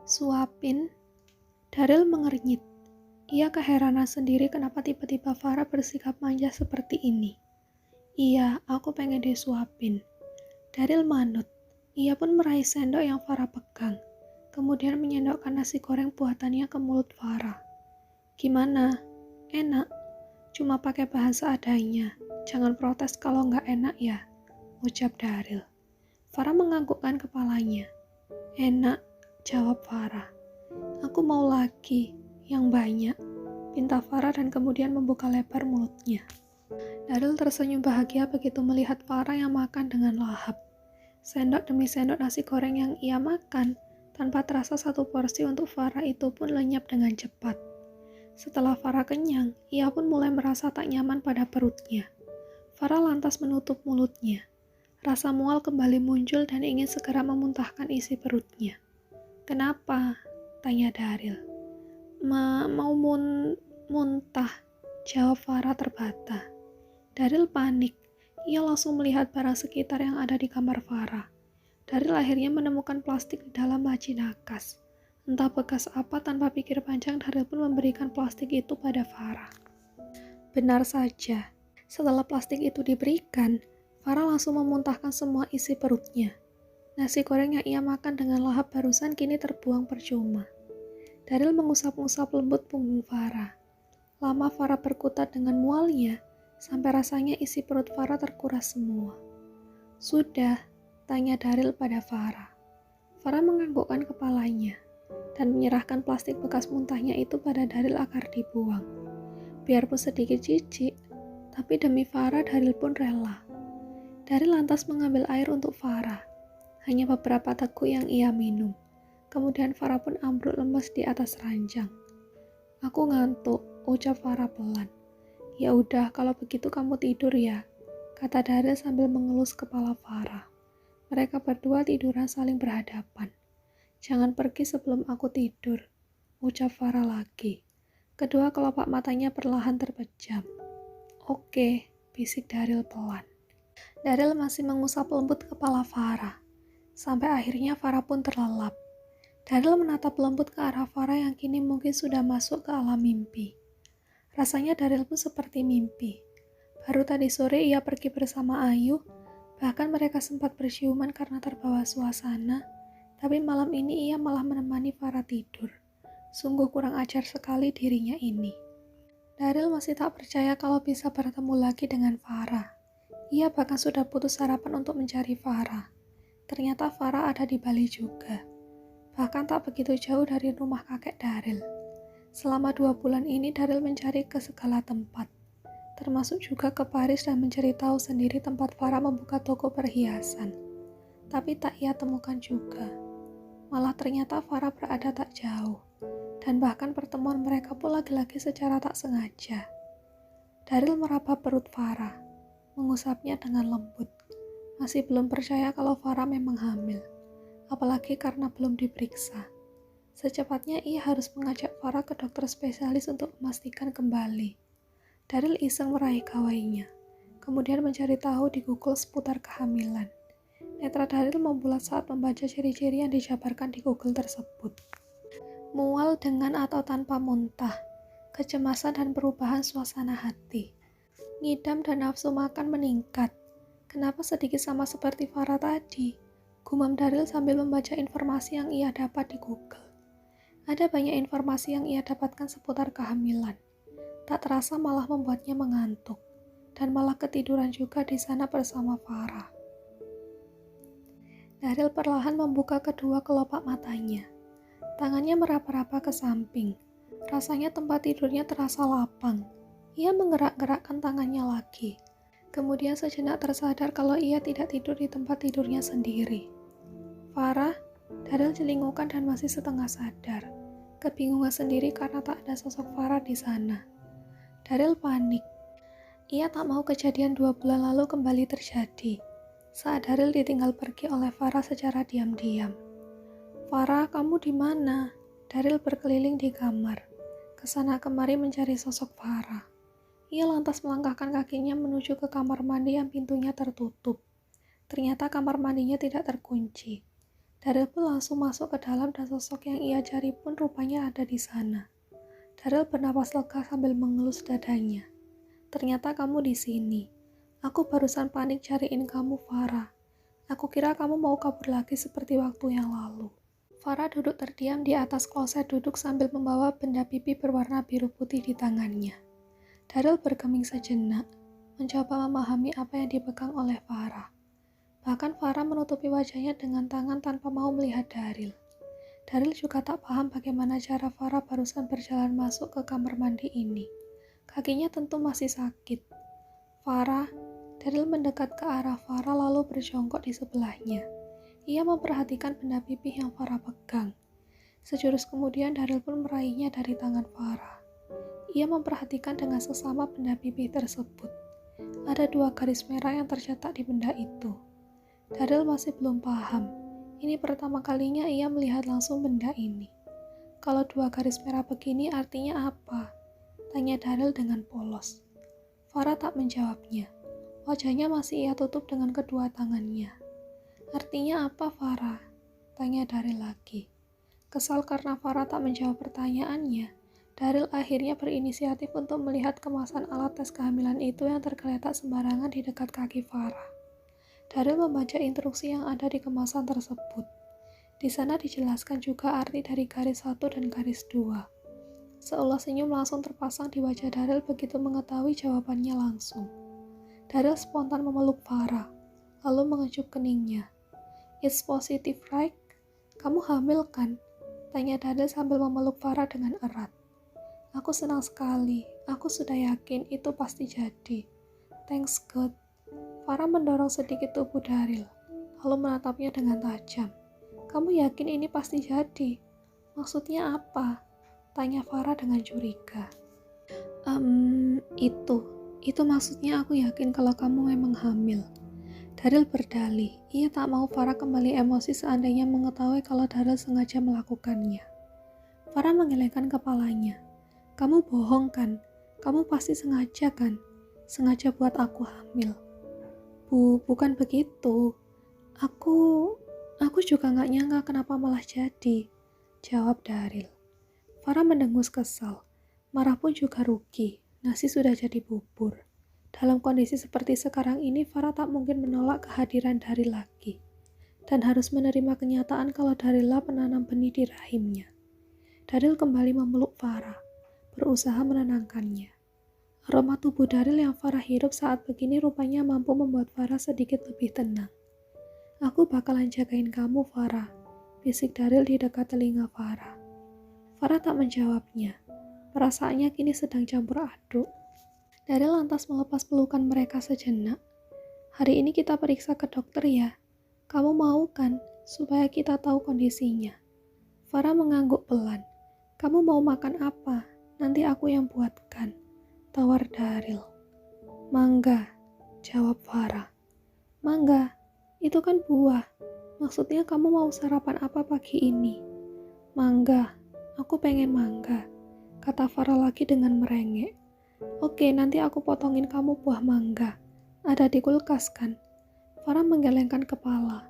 Suapin, Daryl mengernyit. Ia keheranan sendiri kenapa tiba-tiba Farah bersikap manja seperti ini. Iya, aku pengen disuapin. Daryl manut. Ia pun meraih sendok yang Farah pegang. Kemudian menyendokkan nasi goreng buatannya ke mulut Farah. Gimana? Enak? Cuma pakai bahasa adanya. Jangan protes kalau nggak enak ya, ucap Daryl. Farah menganggukkan kepalanya. Enak, jawab Farah. Aku mau lagi, yang banyak, pinta Farah dan kemudian membuka lebar mulutnya. Daryl tersenyum bahagia begitu melihat Farah yang makan dengan lahap. Sendok demi sendok nasi goreng yang ia makan, tanpa terasa satu porsi untuk Farah itu pun lenyap dengan cepat. Setelah Farah kenyang, ia pun mulai merasa tak nyaman pada perutnya. Farah lantas menutup mulutnya. Rasa mual kembali muncul dan ingin segera memuntahkan isi perutnya. Kenapa? Tanya Daryl. Mau muntah, jawab Farah terbata. Daryl panik. Ia langsung melihat barang sekitar yang ada di kamar Farah. Daryl akhirnya menemukan plastik di dalam laci nakas. Entah bekas apa, tanpa pikir panjang Daryl pun memberikan plastik itu pada Farah. Benar saja, setelah plastik itu diberikan, Farah langsung memuntahkan semua isi perutnya. Nasi goreng yang ia makan dengan lahap barusan kini terbuang percuma. Daryl mengusap-ngusap lembut punggung Farah. Lama Farah berkutat dengan mualnya, sampai rasanya isi perut Farah terkuras semua. Sudah, tanya Daryl pada Farah. Farah menganggukkan kepalanya, dan menyerahkan plastik bekas muntahnya itu pada Daryl agar dibuang. Biarpun sedikit jijik, tapi demi Farah Daryl pun rela. Daryl lantas mengambil air untuk Farah. Hanya beberapa teguk yang ia minum. Kemudian Farah pun ambruk lemas di atas ranjang. Aku ngantuk, ucap Farah pelan. Ya udah, kalau begitu kamu tidur ya, kata Daryl sambil mengelus kepala Farah. Mereka berdua tiduran saling berhadapan. Jangan pergi sebelum aku tidur, ucap Farah lagi. Kedua kelopak matanya perlahan terpejam. Oke, bisik Daryl pelan. Daryl masih mengusap lembut kepala Farah. Sampai akhirnya Farah pun terlelap. Daryl menatap lembut ke arah Farah yang kini mungkin sudah masuk ke alam mimpi. Rasanya Daryl pun seperti mimpi. Baru tadi sore ia pergi bersama Ayu, bahkan mereka sempat berciuman karena terbawa suasana, tapi malam ini ia malah menemani Farah tidur. Sungguh kurang ajar sekali dirinya ini. Daryl masih tak percaya kalau bisa bertemu lagi dengan Farah. Ia bahkan sudah putus harapan untuk mencari Farah. Ternyata Farah ada di Bali juga. Bahkan tak begitu jauh dari rumah kakek Daryl. Selama 2 bulan ini Daryl mencari ke segala tempat, termasuk juga ke Paris dan mencari tahu sendiri tempat Farah membuka toko perhiasan. Tapi tak ia temukan juga. Malah ternyata Farah berada tak jauh. Dan bahkan pertemuan mereka pun lagi-lagi secara tak sengaja. Daryl meraba perut Farah, mengusapnya dengan lembut. Masih belum percaya kalau Farah memang hamil, apalagi karena belum diperiksa. Secepatnya ia harus mengajak Farah ke dokter spesialis untuk memastikan kembali. Daryl iseng meraih gawainya, kemudian mencari tahu di Google seputar kehamilan. Netra Daryl membulat saat membaca ciri-ciri yang dijabarkan di Google tersebut. Mual dengan atau tanpa muntah, kecemasan dan perubahan suasana hati, ngidam dan nafsu makan meningkat. Kenapa sedikit sama seperti Farah tadi? Gumam Daryl sambil membaca informasi yang ia dapat di Google. Ada banyak informasi yang ia dapatkan seputar kehamilan. Tak terasa malah membuatnya mengantuk, dan malah ketiduran juga di sana bersama Farah. Daryl perlahan membuka kedua kelopak matanya. Tangannya meraba-raba ke samping. Rasanya tempat tidurnya terasa lapang. Ia menggerak-gerakkan tangannya lagi. Kemudian sejenak tersadar kalau ia tidak tidur di tempat tidurnya sendiri. Farah, Daryl celingukan dan masih setengah sadar. Kebingungan sendiri karena tak ada sosok Farah di sana. Daryl panik. Ia tak mau kejadian 2 bulan lalu kembali terjadi. Saat Daryl ditinggal pergi oleh Farah secara diam-diam. Farah, kamu di mana? Daryl berkeliling di kamar. Kesana kemari mencari sosok Farah. Ia lantas melangkahkan kakinya menuju ke kamar mandi yang pintunya tertutup. Ternyata kamar mandinya tidak terkunci. Daryl pun langsung masuk ke dalam dan sosok yang ia cari pun rupanya ada di sana. Daryl bernapas lega sambil mengelus dadanya. Ternyata kamu di sini. Aku barusan panik cariin kamu, Farah. Aku kira kamu mau kabur lagi seperti waktu yang lalu. Farah duduk terdiam di atas kloset duduk sambil membawa benda pipi berwarna biru putih di tangannya. Daryl bergeming sejenak, mencoba memahami apa yang dipegang oleh Farah. Bahkan Farah menutupi wajahnya dengan tangan tanpa mau melihat Daryl. Daryl juga tak paham bagaimana cara Farah barusan berjalan masuk ke kamar mandi ini. Kakinya tentu masih sakit. Farah, Daryl mendekat ke arah Farah lalu berjongkok di sebelahnya. Ia memperhatikan benda pipih yang Farah pegang. Sejurus kemudian Daryl pun meraihnya dari tangan Farah. Ia memperhatikan dengan seksama benda pipih tersebut. Ada 2 garis merah yang tercetak di benda itu. Daryl masih belum paham. Ini pertama kalinya ia melihat langsung benda ini. Kalau 2 garis merah begini artinya apa? Tanya Daryl dengan polos. Farah tak menjawabnya. Wajahnya masih ia tutup dengan kedua tangannya. Artinya apa, Farah? Tanya Daryl lagi. Kesal karena Farah tak menjawab pertanyaannya, Daryl akhirnya berinisiatif untuk melihat kemasan alat tes kehamilan itu yang tergeletak sembarangan di dekat kaki Farah. Daryl membaca instruksi yang ada di kemasan tersebut. Di sana dijelaskan juga arti dari garis 1 dan garis 2. Seolah senyum langsung terpasang di wajah Daryl begitu mengetahui jawabannya langsung. Daryl spontan memeluk Farah, lalu mengecup keningnya. It's positive, right? Kamu hamil kan? Tanya Daryl sambil memeluk Farah dengan erat. Aku senang sekali. Aku sudah yakin itu pasti jadi. Thanks God. Farah mendorong sedikit tubuh Daryl, lalu menatapnya dengan tajam. Kamu yakin ini pasti jadi? Maksudnya apa? Tanya Farah dengan curiga. Itu maksudnya aku yakin kalau kamu memang hamil. Daryl berdalih, ia tak mau Farah kembali emosi seandainya mengetahui kalau Daryl sengaja melakukannya. Farah menggelengkan kepalanya. Kamu bohong kan? Kamu pasti sengaja kan? Sengaja buat aku hamil. Bukan begitu. Aku juga gak nyangka kenapa malah jadi. Jawab Daryl. Farah mendengus kesal. Marah pun juga rugi. Nasi sudah jadi bubur. Dalam kondisi seperti sekarang ini, Farah tak mungkin menolak kehadiran Daryl lagi. Dan harus menerima kenyataan kalau Daryl penanam benih di rahimnya. Daryl kembali memeluk Farah, berusaha menenangkannya. Aroma tubuh Daryl yang Farah hirup saat begini rupanya mampu membuat Farah sedikit lebih tenang. Aku bakalan jagain kamu, Farah, bisik Daryl di dekat telinga Farah. Farah tak menjawabnya. Perasaannya kini sedang campur aduk. Daryl lantas melepas pelukan mereka sejenak. Hari ini kita periksa ke dokter ya. Kamu mau kan, supaya kita tahu kondisinya. Farah mengangguk pelan. Kamu mau makan apa? Nanti aku yang buatkan. Tawar Daryl. Mangga, jawab Farah. Mangga, itu kan buah. Maksudnya kamu mau sarapan apa pagi ini? Mangga, aku pengen mangga, kata Farah lagi dengan merengek. Oke, nanti aku potongin kamu buah mangga. Ada di kulkas kan? Farah menggelengkan kepala.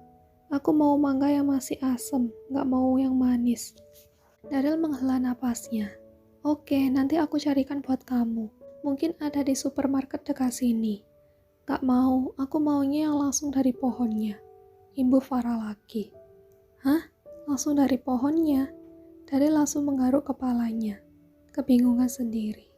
Aku mau mangga yang masih asem, gak mau yang manis. Daryl menghela napasnya. Oke, nanti aku carikan buat kamu. Mungkin ada di supermarket dekat sini. Gak mau, aku maunya yang langsung dari pohonnya. Imbuh Farah lagi. Hah? Langsung dari pohonnya? Daryl langsung menggaruk kepalanya. Kebingungan sendiri.